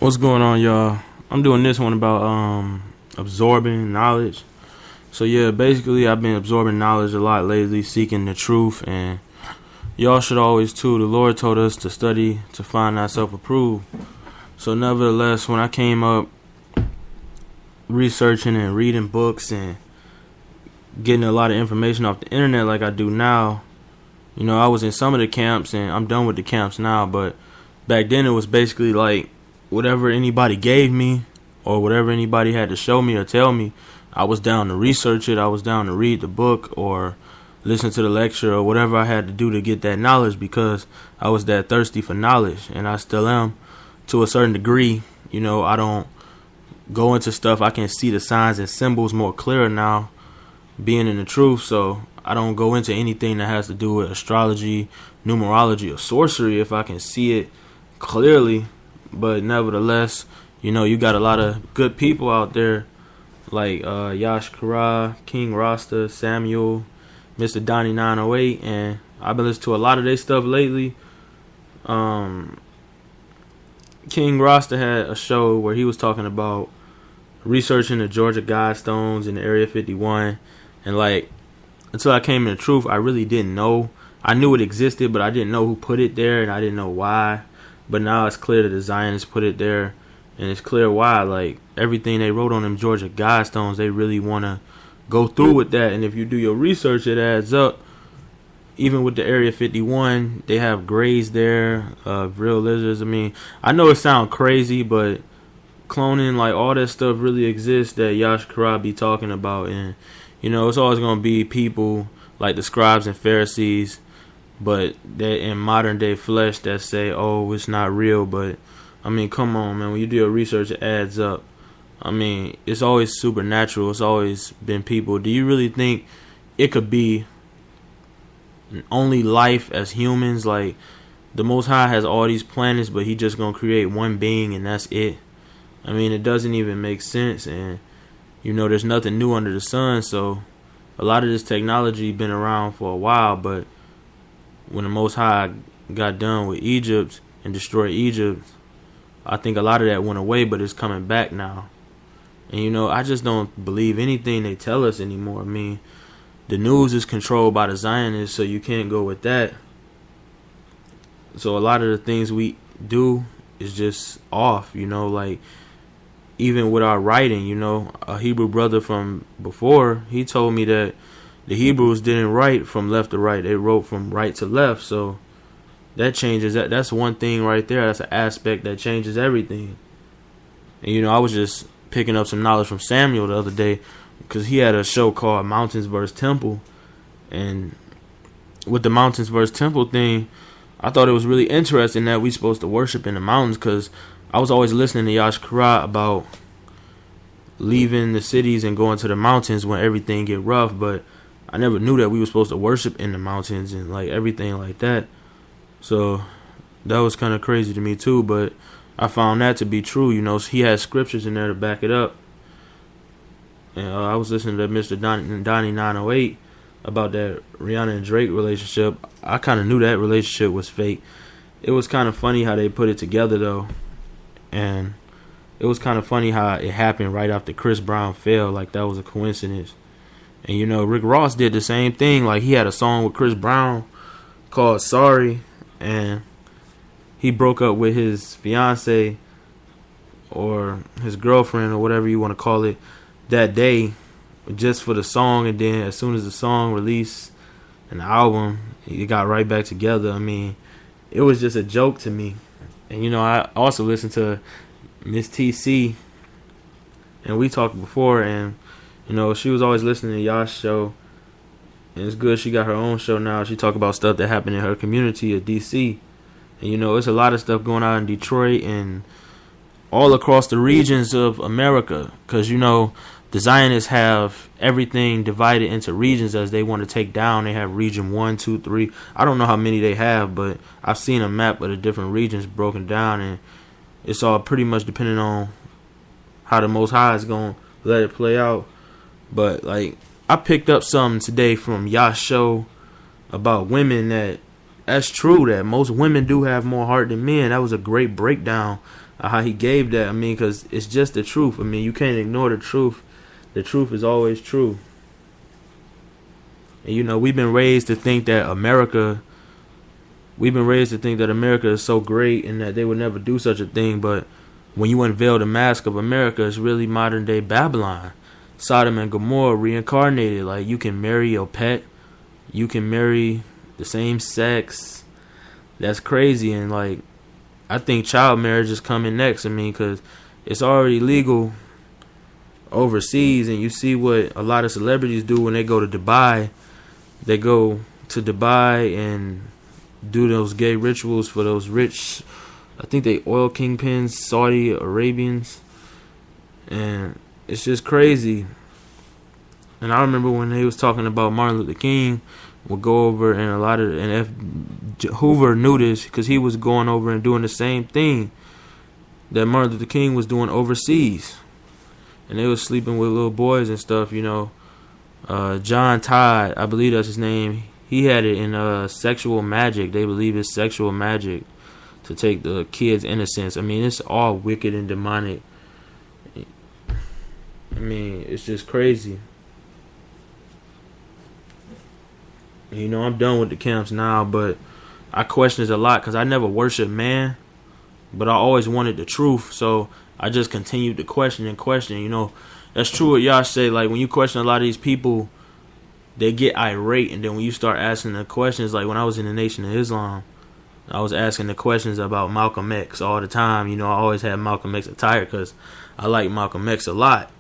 What's going on, y'all? I'm doing this one about absorbing knowledge. So yeah, basically I've been absorbing knowledge a lot lately, seeking the truth, and y'all should always too. The Lord told us to study to find thyself approved. So nevertheless, when I came up researching and reading books and getting a lot of information off the internet like I do now, I was in some of the camps and I'm done with the camps now, but back then it was basically like whatever anybody gave me or whatever anybody had to show me or tell me, I was down to research it. I was down to read the book or listen to the lecture or whatever I had to do to get that knowledge, because I was that thirsty for knowledge, and I still am to a certain degree. I don't go into stuff. I can see the signs and symbols more clearer now, being in the truth, so I don't go into anything that has to do with astrology, numerology, or sorcery if I can see it clearly. But nevertheless, you got a lot of good people out there like Yash Kara, King Rasta, Samuel, Mr. Donnie 908, and I've been listening to a lot of their stuff lately. King Rasta had a show where he was talking about researching the Georgia Guidestones in the Area 51, and until I came to the truth, I really didn't know. I knew it existed, but I didn't know who put it there, and I didn't know why. But now it's clear that the Zionists put it there, and it's clear why. Like, everything they wrote on them Georgia Guidestones, they really want to go through with that. And if you do your research, it adds up. Even with the Area 51, they have grays there, real lizards. I know it sounds crazy, but cloning, all that stuff really exists that Yash Kara be talking about. And, it's always going to be people like the scribes and Pharisees, but they're in modern day flesh that say, oh, it's not real. But come on, man, when you do your research, it adds up. It's always supernatural. It's always been people. Do you really think it could be only life as humans? Like, the Most High has all these planets, but he just gonna create one being and that's it? It doesn't even make sense. And there's nothing new under the sun. So a lot of this technology been around for a while, but when the Most High got done with Egypt and destroyed Egypt, I think a lot of that went away, but it's coming back now. And I just don't believe anything they tell us anymore. The news is controlled by the Zionists, so you can't go with that. So a lot of the things we do is just off, even with our writing, a Hebrew brother from before, he told me that the Hebrews didn't write from left to right. They wrote from right to left. So that changes. That's one thing right there. That's an aspect that changes everything. And, I was just picking up some knowledge from Samuel the other day, because he had a show called Mountains vs. Temple. And with the Mountains vs. Temple thing, I thought it was really interesting that we supposed to worship in the mountains, because I was always listening to Yash Kara about leaving the cities and going to the mountains when everything get rough, but I never knew that we were supposed to worship in the mountains and everything like that. So that was kind of crazy to me too, but I found that to be true. He had scriptures in there to back it up. And I was listening to Mr. Donnie 908 about that Rihanna and Drake relationship. I kind of knew that relationship was fake. It was kind of funny how they put it together though. And it was kind of funny how it happened right after Chris Brown fell. Like, that was a coincidence. And, Rick Ross did the same thing. Like, he had a song with Chris Brown called Sorry. And he broke up with his fiance or his girlfriend or whatever you want to call it that day just for the song. And then as soon as the song released an album, it got right back together. It was just a joke to me. And, I also listened to Misty Sea. And we talked before, and she was always listening to y'all's show, and it's good she got her own show now. She talk about stuff that happened in her community of D.C. And it's a lot of stuff going on in Detroit and all across the regions of America, because the Zionists have everything divided into regions as they want to take down. They have region 1, 2, 3. I don't know how many they have, but I've seen a map of the different regions broken down, and it's all pretty much depending on how the Most High is going to let it play out. But I picked up something today from Yash show about women, that's true, that most women do have more heart than men. That was a great breakdown how he gave that. I mean, because it's just the truth. I mean, you can't ignore the truth. The truth is always true. And, you know, we've been raised to think that America is so great and that they would never do such a thing. But when you unveil the mask of America, it's really modern day Babylon. Sodom and Gomorrah reincarnated. Like, you can marry your pet. You can marry the same sex. That's crazy. And, like, I think child marriage is coming next. I mean, because it's already legal overseas. And you see what a lot of celebrities do when they go to Dubai. They go to Dubai and do those gay rituals for those rich, I think they oil kingpins, Saudi Arabians. And it's just crazy. And I remember when they was talking about Martin Luther King would go over, and a lot of, and Hoover knew this because he was going over and doing the same thing that Martin Luther King was doing overseas. And they was sleeping with little boys and stuff, you know. John Todd, I believe that's his name. He had it in sexual magic. They believe it's sexual magic to take the kids' innocence. I mean, it's all wicked and demonic. I mean, it's just crazy. You know, I'm done with the camps now, but I question it a lot because I never worshiped man, but I always wanted the truth. So I just continued to question and question. You know, that's true what y'all say. Like, when you question a lot of these people, they get irate. And then when you start asking the questions, like when I was in the Nation of Islam, I was asking the questions about Malcolm X all the time. You know, I always had Malcolm X attire because I like Malcolm X a lot.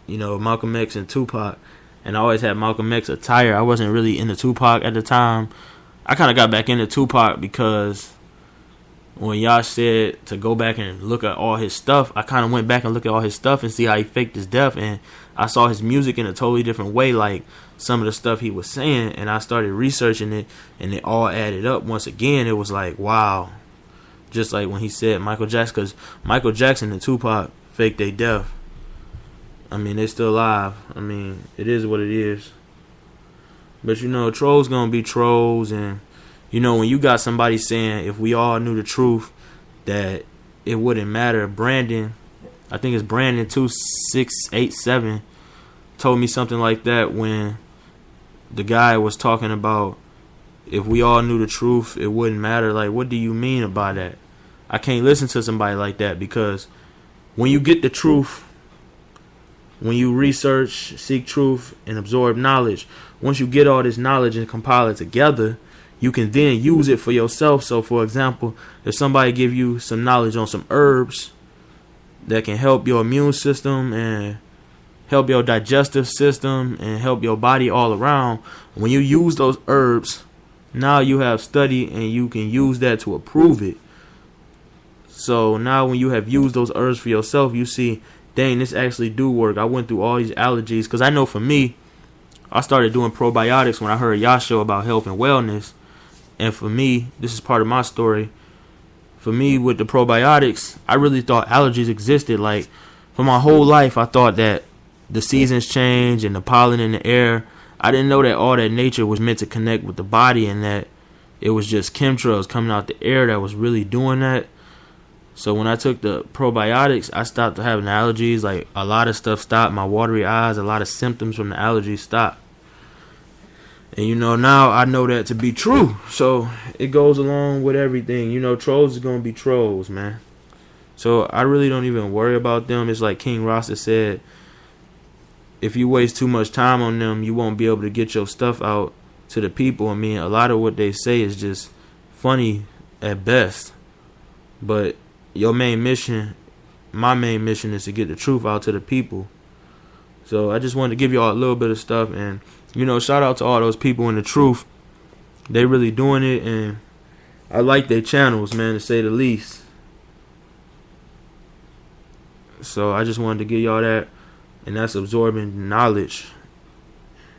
You know, Malcolm X and Tupac. And I always had Malcolm X attire. I wasn't really into Tupac at the time. I kind of got back into Tupac because when y'all said to go back and look at all his stuff, I kind of went back and looked at all his stuff and see how he faked his death. And I saw his music in a totally different way, like some of the stuff he was saying. And I started researching it, and it all added up. Once again, it was like, wow. Just like when he said Michael Jackson, because Michael Jackson and Tupac faked their death. I mean, they're still alive. I mean, it is what it is. But, you know, trolls gonna be trolls. And, you know, when you got somebody saying if we all knew the truth, that it wouldn't matter. Brandon, I think it's Brandon2687, told me something like that when the guy was talking about if we all knew the truth, it wouldn't matter. Like, what do you mean by that? I can't listen to somebody like that, because when you get the truth, when you research, seek truth, and absorb knowledge, once you get all this knowledge and compile it together, you can then use it for yourself. So, for example, if somebody give you some knowledge on some herbs that can help your immune system and help your digestive system and help your body all around, when you use those herbs, now you have study and you can use that to approve it. So now when you have used those herbs for yourself, you see, dang, this actually do work. I went through all these allergies, because I know for me, I started doing probiotics when I heard y'all show about health and wellness. And for me, this is part of my story. For me, with the probiotics, I really thought allergies existed. Like, for my whole life, I thought that the seasons change and the pollen in the air. I didn't know that all that nature was meant to connect with the body, and that it was just chemtrails coming out the air that was really doing that. So when I took the probiotics, I stopped having allergies. Like, a lot of stuff stopped. My watery eyes, a lot of symptoms from the allergies stopped. And, you know, now I know that to be true. So it goes along with everything. You know, trolls are going to be trolls, man. So I really don't even worry about them. It's like King Rasta said, if you waste too much time on them, you won't be able to get your stuff out to the people. I mean, a lot of what they say is just funny at best. But your main mission, my main mission, is to get the truth out to the people. So I just wanted to give y'all a little bit of stuff. And, you know, shout out to all those people in the truth. They really doing it. And I like their channels, man, to say the least. So I just wanted to give y'all that. And that's absorbing knowledge.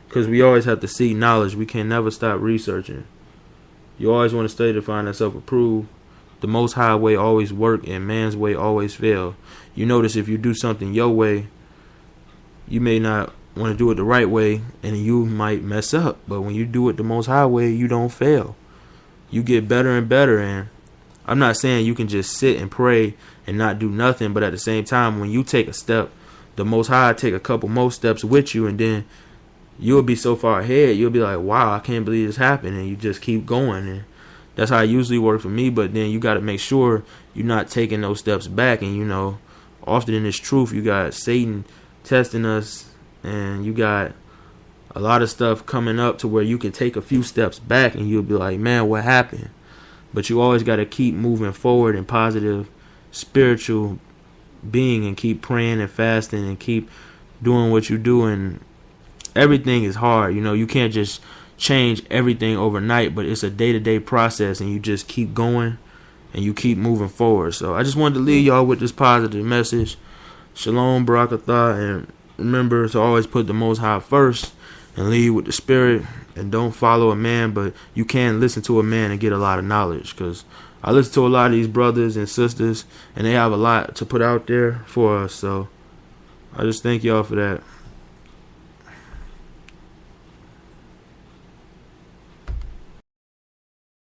Because we always have to seek knowledge. We can never stop researching. You always want to study to find yourself approved. The Most High way always work, and man's way always fail. You notice if you do something your way, you may not want to do it the right way, and you might mess up. But when you do it the Most High way, you don't fail. You get better and better. And I'm not saying you can just sit and pray and not do nothing, but at the same time, when you take a step, the Most High take a couple more steps with you, and then you'll be so far ahead, you'll be like, wow, I can't believe this happened, and you just keep going. And that's how it usually works for me. But then you got to make sure you're not taking those steps back. And, you know, often in this truth, you got Satan testing us, and you got a lot of stuff coming up to where you can take a few steps back, and you'll be like, man, what happened? But you always got to keep moving forward in positive spiritual being, and keep praying and fasting, and keep doing what you do. And everything is hard. You know, you can't just change everything overnight, but it's a day-to-day process, and you just keep going and you keep moving forward. So I just wanted to leave y'all with this positive message. Shalom, Barakatah, and remember to always put the Most High first and lead with the Spirit, and don't follow a man, but you can listen to a man and get a lot of knowledge, because I listen to a lot of these brothers and sisters, and they have a lot to put out there for us. So I just thank y'all for that.